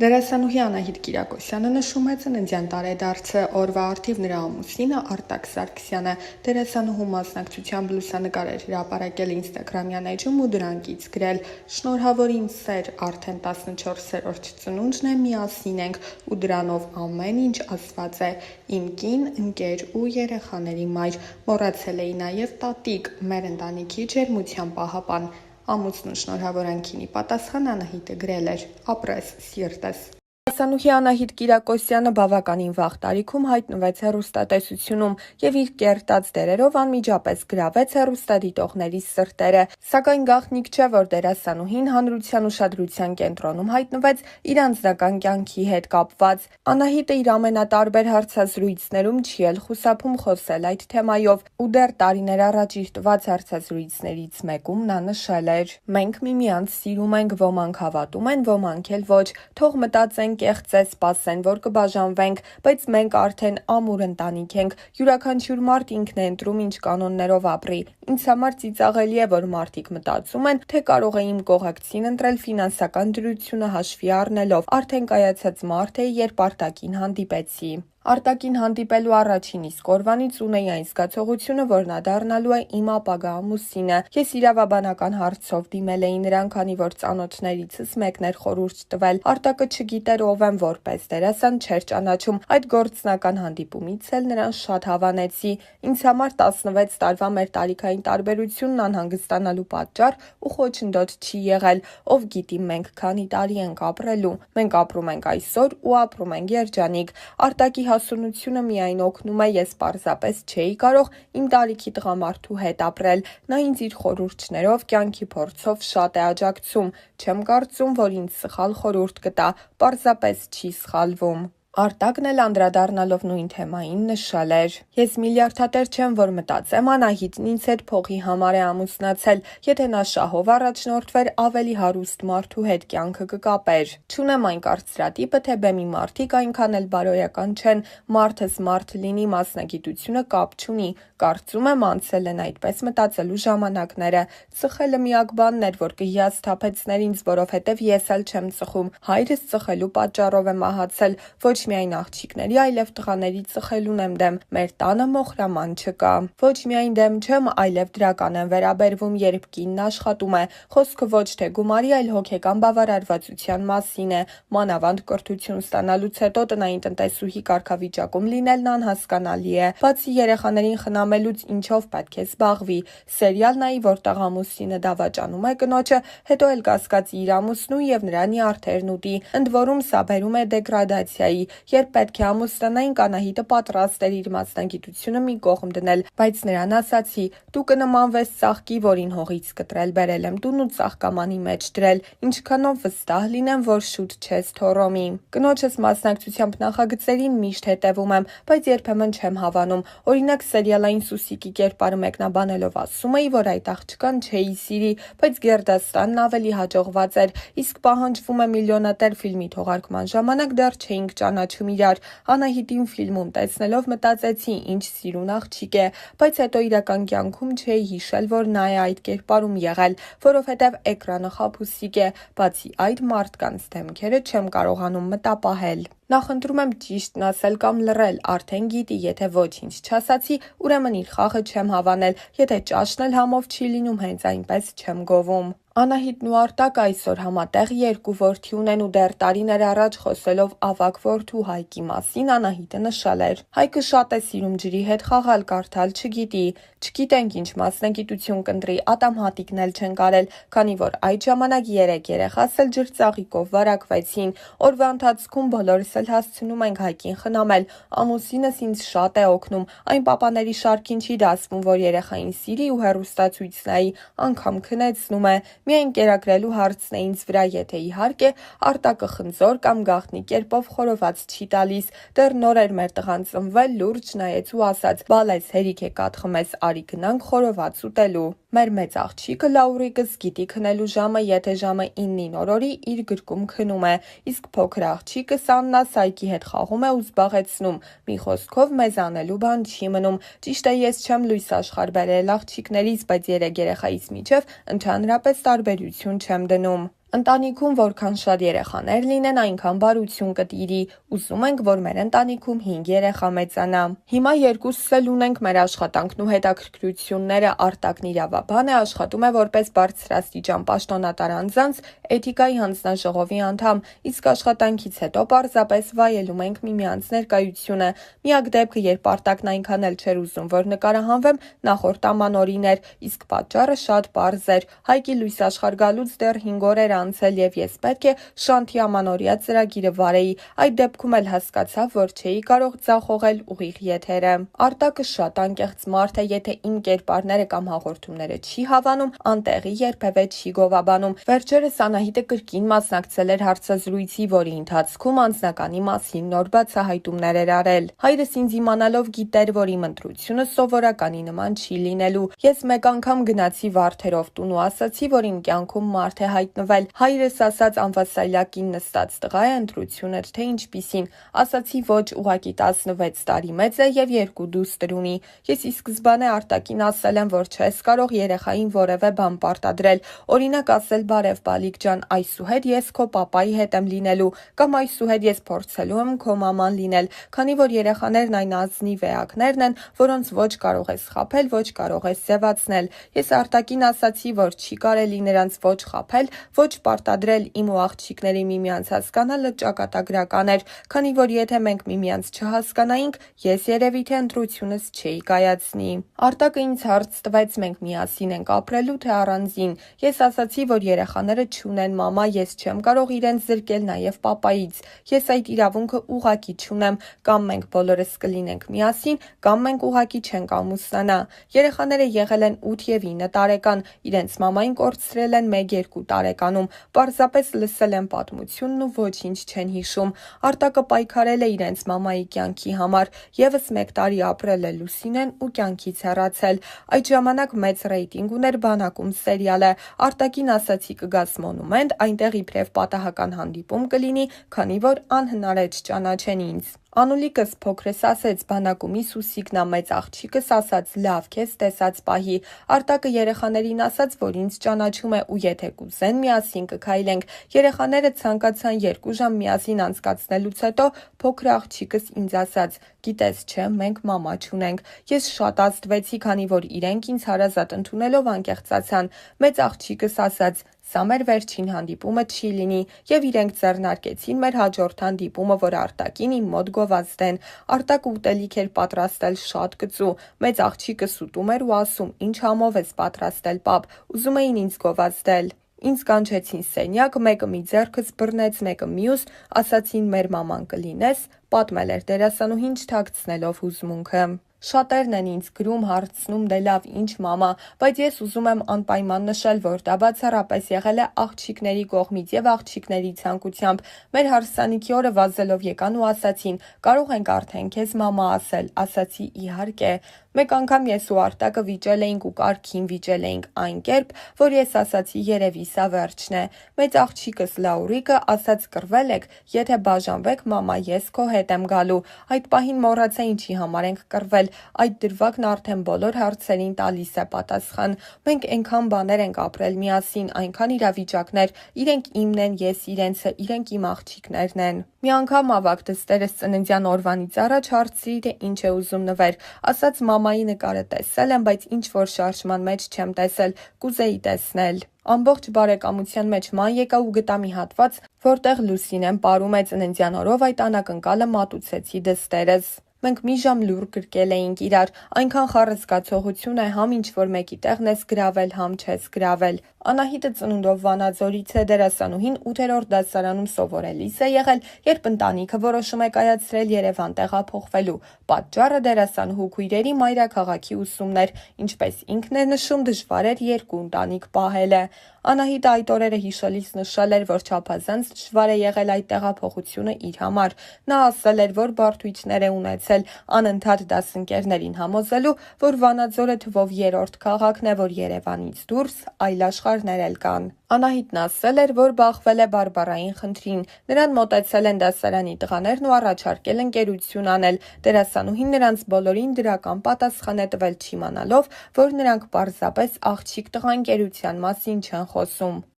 Դերասանուհի Անահիտ Կիրակոսյանը նշում է ծննդյան տարեդարձը, օրվա առթիվ նրա ամուսինը Արտակ Սարգսյանը դերասանուհու մասնակցությամբ լուսանկար էր հրապարակել ինստագրամյան էջում ու դրանից գրել. «Շնորհավոր իմ սեր, արդեն 14-րդ ծնունդն է, միասին ենք ու դրանով ամեն ինչ ասված է, իմ կին, ընկեր ու երեխաների մայր, մոռացել էի նաև տատիկ, մեր ընտանիքի ջերմության պահապան»։ Ամուսնու շնորհավորանքինի պատասխան Անահիտը գրել էր. «Ապրես, սիրտես»։ Դերասանուհի Անահիտ Կիրակոսյանը բավականին վաղ տարիքում հայտնվեց հեռուստատեսությունում և իր կերտած դերերով անմիջապես գրավեց հեռուստադիտողների սրտերը, սակայն գաղտնիք չէ, որ դերասանուհին հանրության ուշադրության կենտրոնում հայտնվեց իր անձնական կյանքի հետ կապված։ Անահիտը իր ամենատարբեր հարցազրույցներում չի էլ խուսափում խոսել այդ թեմայով ու դեռ տարիներ առաջ իր տված հարցազրույցներից մեկում նա նշել էր. «Մենք միմյանց սիրում ենք, ոմանք հավատում են, ոմանք էլ ոչ, թող մտածեն, կեղծե, սպասեն, որ կբաժանվենք, բայց մենք արդեն ամուր ընտանիք ենք, յուրաքանչյուր մարդ ինքն է ընտրում ինչ կանոններով ապրի։ Ինձ համար ծիծաղելի է, որ մարդիկ մտածում են, թե կարող է իմ կողակցին ընտրել ֆինանսական դրությունը հաշվի առնելով, արդեն կայացած մարդ էի, երբ Արտակին հանդիպեցի։ Արտակին հանդիպելու առաջին իսկ օրվանից ունեի այն զգացողությունը, որ նա դառնալու է իմ ապագա ամուսինը։ Ես իրավաբանական հարցով դիմել էի նրան, քանի որ ծանոթներիցս մեկն էր խորհուրդ տվել։ Արտակը չգիտեր ով եմ, որպես դերասան չէր ճանաչում, այդ գործնական հանդիպումից էլ նրան շատ հավանեցի։ Ինձ համար 16 տարվա մեր տարիքային տարբերությունն անհանգստանալու պատճառ ու խոչընդոտ չի եղել։ Ով գիտի մենք քանի տարի ենք ապրելու։ Մենք ապրում ենք այսօր ու ապրում ենք երջանիկ։ Արտակի հասունությունը միայն օգնում է, ես պարզապես չէի կարող իմ տարիքի տղամարդու հետ ապրել։ Նա ինձ իր խորհուրդներով, կյանքի փորձով շատ է աջակցում։ Չեմ կարծում, որ ինձ սխալ խորհուրդ կտա, պարզապես չի սխալվում»։ Արտակն էլ անդրադառնալով նույն թեմային նշել էր. «Ես միլիարդատեր չեմ, որ մտածեմ Անահիտն ինձ հետ փողի համար է ամուսնացել, եթե նա շահով առաջնորդվեր ավելի հարուստ մարդու հետ կյանքը կկապեր։ Չունեմ այն կարծրատիպը, թե բեմի մարդիկ այնքան էլ բարոյական չեն, մարդս մարդ լինի, մասնագիտությունը կապ չունի։ Կարծում եմ անցել են այդպես մտածելու ժամանակները։ Ծխելը միակ բանն էր, որ կհիասթափեցներ ինձ, որովհետև ես էլ չեմ ծխում։ Հայրս ծխելու պատճառով է մահացել, ոչ միայն աղջիկների, այլև տղաների ծխելուն եմ դեմ, մեր տանը մոխրաման չկա։ Ոչ միայն դեմ չեմ, այլև դրական եմ վերաբերվում, երբ կինն աշխատում է։ Խոսքը ոչ թե գումարի, այլ հոգեկան բավարարվածության մասին է։ Մանավանդ կրթություն ստանալուց հետո տնային տնտեսուհի կարգավիճակում լինելն անհասկանալի է։ Բացի երեխաներին խնամելուց ինչով պետք է զբաղվի։ Սերիալ նայի, որտեղ ամուսինը դավաճանում է կնոջը, հետո էլ կասկածի իր ամուսնուն և նրա նյարդերն ուտի։ Ընդ որում սա բերում է դեգրադացիայի։ Երբ պետք է ամուսնանային, Անահիտը պատրաստ էր իր մասնագիտությունը մի կողմ դնել, բայց նրան ասացի՝ դու կնմանվես ծաղկի, որին հողից կտրել բերել եմ տուն ու ծաղկամանի մեջ դրել, ինչքանով վստահ լինեմ, որ շուտ չես թոռոմի։ Կնոջս մասնակցությամբ նախագծերին միշտ հետևում եմ, բայց երբեմն չեմ հավանում։ Օրինակ սերիալային Սուսիկի կերպարը մեկնաբանելով ասում էի, որ այդ աղջկան չէի սիրի, բայց Գերդաստանն ավելի հաջողված էր, իսկ Պահանջվում է միլիոնատեր ֆիլմի թողարկման ժամանակ դեռ չէինք ճանաչում իրար։ Անահիտին ֆիլմում տեսնելով մտածեցի՝ ինչ սիրուն աղջիկ է, բայց հետո իրական կյանքում չէի հիշել, որ նա է այդ կերպարում եղել, որովհետև էկրանը խաբուսիկ է։ Բացի այդ, մարդկանց դեմքերը չեմ կարողանում մտապահել։ Նախընտրում եմ ճիշտն ասել կամ լռել, արդեն գիտի, եթե ոչինչ չասացի, ուրեմն իր խաղը չեմ հավանել, եթե ճաշն էլ համով չի լինում, հենց այնպես չեմ գովում։ Անահիտն ու Արտակը այսօր համատեղ 2 որդի ունեն ու դեռ տարիներ առաջ խոսելով ավագ որդու Հայկի մասին Անահիտը նշել էր. «Հայկը շատ է սիրում ջրի հետ խաղալ, կարդալ չգիտի։ Չգիտենք ինչ մասնագիտություն կընտրի, ատամհատիկն էլ չենք արել, քանի որ այդ ժամանակ 3 երեխաս էլ ջրծաղիկով վարակվեցին։ Օրվա ընթացքում բոլորս էլ հասցնում ենք Հայկին խնամել։ Ամուսինս ինձ շատ է օգնում, այն պապաների շարքին չի դասվում, որ երեխային սիրի ու հեռուստացույց նայի, անգամ քնեցնում է։ Միայն կերակրելու հարցն է ինձ վրա, եթե իհարկե Արտակը խնձոր կամ գաղտնի կերպով խորոված չի տալիս։ Դեռ նոր էր մեր տղան ծնվել, լուրջ նայեց ու ասաց՝ բալես հերիք է կաթ խմես, արի գնանք խորոված ուտելու։ Մեր մեծ աղջիկը Լաուրիկս գիտի քնելու ժամը, եթե ժամը 9-ին օրորի, իր գրկում քնում է, իսկ փոքր աղջիկս Աննա Սայքի հետ խաղում է ու զբաղեցնում։ Մի խոսքով մեզ անելու բան չի մնում։ Ճիշտ է, ես չեմ լույս աշխարհ բերել աղջիկներից, բայց 3 երեխայիս միջև ընդհանրապես տարբերություն չեմ դնում։ Ընտանիքում որքան շատ երեխաներ լինեն, այնքան բարություն կտիրի։ Ուզում ենք, որ մեր ընտանիքում 5 երեխա մեծանա։ Հիմա երկուսս էլ ունենք, մեր աշխատանքն ու հետաքրքրությունները Արտակն իրավաբան է, աշխատում է որպես բարձրաստիճան պաշտոնատար անձանց էթիկայի հանձնաժողովի անդամ, իսկ աշխատանքից հետո պարզապես վայելում ենք միմյանց ներկայությունը։ Միակ դեպքը, երբ Արտակն այնքան էլ չէր ուզում, որ նկարահանվեմ, նախորդ ամանորին էր, իսկ պատճառը շատ պարզ էր։ Հայկի լույս աշխարհ գալուց դեռ 5 օր էր անցել եւ ես պետք է Շանթի ամանորյա ծրագիրը վարեի։ Այդ դեպքում էլ հասկացա, որ չէի կարող ձախողել ուղիղ եթերը։ Արտակը շատ անկեղծ մարդ է, եթե իմ կերպարները կամ հաղորդումները չի հավանում, անտեղի երբևէ չի գովաբանում։ Վերջերս Անահիտը կրկին մասնակցել էր հարցազրույցի, որի ընթացքում անձնականի մասին նոր բացահայտումներ էր արել։ Հայրս ինձ իմանալով գիտեր, որ իմ ընտրությունը սովորականի նման չի լինելու։ Ես մեկ անգամ գնացի Վարդերով տուն ու ասացի, որ իմ կյանքում մարդ է հայտնվել։ Հայրս ասաց անվասայլակին նստած տղա է, ընտրությունդ թե ինչպիսին։ Ասացի ոչ, ուղղակի 16 տարի մեծ է եւ 2 դուստր ունի։ Ես ի սկզբանե Արտակին ասել եմ, որ չես կարող երեխային որևէ բան պարտադրել։ Օրինակ ասել բարև բալիկ ջան, այսուհետ ես քո պապայի հետ եմ լինելու, կամ այսուհետ ես փորձելու եմ քո մաման լինել, քանի որ երեխաներն այն ազնիվ էակներն են, որոնց ոչ կարող ես խաբել, ոչ կարող ես ձևացնել։ Ես Արտակին ասացի, որ չի կարելի նրանց ոչ խաբել, ոչ պարտադրել, իմ ու աղջիկների միմյանց հասկանալը ճակատագրական էր, քանի որ եթե մենք միմյանց չհասկանայինք, ես երևի թե ընտրությունս չէի կայացնի։ Արտակը ինձ հարց տվեց, մենք միասին ենք ապրելու թե առանձին։ Ես ասացի, որ երեխաները չունեն մամա, ես չեմ կարող իրենց զրկել նաև պապայից։ Ես այդ իրավունքը ուղղակի չունեմ, կամ մենք բոլորս կլինենք միասին, կամ մենք ուղղակի չենք ամուսնանա։ Երեխաները եղել են 8 եւ 9 տարեկան, իրենց մամային կորցրել են 1-2 տարեկանում, պարզապես լսել են պատմությունն ու ոչինչ չեն հիշում։ Արտակը պայքարել է իրենց մամայի կյանքի համար, եւս 1 տարի ապրել է Լուսինեն ու կյանքից հեռացել։ Այդ ժամանակ մեծ ռեյտինգ ուներ բանակում սերիալը։ Արտակին ասացի կգաս Մոնումենտ, այնտեղ իբրև պատահական հանդիպում կլինի, քանի որ անհնար է չճանաչեն ինձ։ Անուլիկս փոքրս ասեց, բանակումի Սուսիկն ա, մեծ աղջիկս ասաց, լավ քեզ տեսած պահի։ Արտակը երեխաներին ասաց, որ ինձ ճանաչում է ու եթե կուզեն միասին կքայլենք։ Երեխաները ցանկացան 2 ժամ միասին անցկացնելուց հետո փոքր աղջիկս ինձ ասաց, գիտես չէ, մենք մամա չունենք։ Ես շատ ազդվեցի, քանի որ իրենք ինձ հարազատ ընդունելով անկեղծացան։ Մեծ աղջիկս ասաց, սա մեր վերջին հանդիպումը չի լինի, եւ իրենք ձեռնարկեցին մեր հաջորդ հանդիպումը, որ Արտակին իմ մոտ գովազդեն։ Արտակը ուտելիք էր պատրաստել շատ կծու։ Մեծ աղջիկս ուտում էր ու ասում, ինչ համով ես պատրաստել, պապ, ուզում էին ինձ գովազդել։ Ինձ կանչեցին սենյակ, մեկը մի ձեռքս բռնեց, մեկը մյուս, ասացին մեր մաման կլինես, պատմել էր դերասանուհին չթաքցնելով հուզմունքը։ Շատերն են ինձ գրում, հարցնում, դե լավ, ինչ մամա, բայց ես ուզում եմ անպայման նշել, որ դա բացառապես եղել է աղջիկների կողմից եւ աղջիկների ցանկությամբ։ Մեր հարսանիքի օրը վազելով եկան ու ասացին, կարող ենք արդեն քեզ մամա ասել, ասացի իհարկե։ Մեկ անգամ ես ու Արտակը վիճել էինք ու կարգին վիճել էինք այն կերպ, որ ես ասացի երևի սա վերջն է։ Մեծ աղջիկս Լաուրիկը ասաց կռվել եք, եթե բաժանվեք մամա ես քո հետ եմ գալու։ Այդ պահին մոռացա ինչի համար ենք կռվել, այդ դրվագն արդեն բոլոր հարցերին տալիս է պատասխան։ Մենք այնքան բաներ ենք ապրել միասին, այնքան իրավիճակներ, իրենք իմն են, ես իրենցը, իրենք իմ աղջիկներն են։ Մի անգամ ավագ դստերս ծննդյան օրվանից առաջ հարցրի, թե ինչ է ուզում նվեր, ասաց մամայի նկարը տեսել եմ, բայց ինչ որ շարժման մեջ չեմ տեսել, կուզեի տեսնել։ Ամբողջ բարեկամության մեջ ման եկա ու գտա մի հատված, որտեղ Լուսինեն պարում է ծննդյան օրով այդ անակնկալը մատուցեցի դստերս։ Մենք մի ժամ լուր գրկել էինք իրար, այնքան խառը զգացողություն է, համ ինչ որ մեկի տեղն ես գրավել, համ չես գրավել։ Անահիտը ծնունդով Վանաձորից է, դերասանուհին 8-րդ դասարանում սովորելիս է եղել, երբ ընտանիքը որոշում է կայացրել Երևան տեղափոխվելու։ Պատճառը դերասանուհու քույրերի մայրաքաղաքի ուսումն էր, ինչպես ինքն է նշում, դժվար էր 2 ընտանիք պահելը։ Անահիտը այդ օրերը հիշելիս նշել էր, որ չափազանց դժվար է եղել այդ տեղափոխությունը իր համար։ Նա ասել էր, որ բարդություններ է ունեցել, անընդհատ դասընկերներին համոզելու, որ Վանաձորը թվով 3-րդ քաղաքն է, որ Երևանից դուրս այլ աշխարհներ էլ կան։ Անահիտն ասել էր, որ բախվել է բարբառային խնդրին։ Նրան մոտեցել են դասարանի տղաներն ու առաջարկել ընկերություն անել։ Դերասանուհին նրանց բոլորին դրական պատասխան է տվել, չիմանալով, որ նրանք պարզապես աղջիկ տղա ընկերության մասին չեն խոսում։